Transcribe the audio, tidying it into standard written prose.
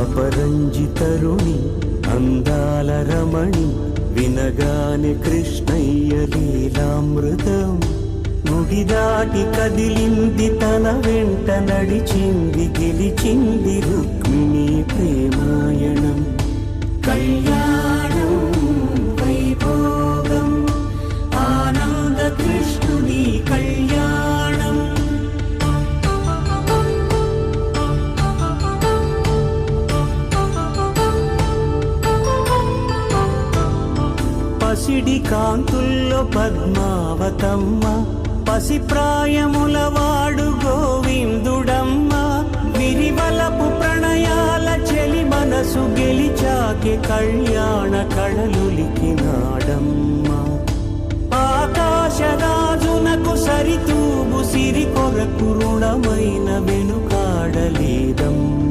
అపరంజితరుణి అందాల రమణి వినగానే కృష్ణయ్య లీలామృతం గుడి దాటి కదిలింది తన వెంట నడిచింది గెలిచింది రుక్మిణి ప్రేమాయణం కళ్యాణం వైభోగం ఆనంద కృష్ణుని కళ్యాణం పసిడి కాంతుల్లో పద్మావతమ్మ పసిప్రాయముల వాడు గోవిందుడమ్మ విరివలపు ప్రణయాల చెలి మనసు గెలిచాకే కళ్యాణ కళలులికినాడమ్మ ఆకాశరాజునకు సరితూబు సిరి కొరకు రుణమైన వెనుకాడలేదమ్మ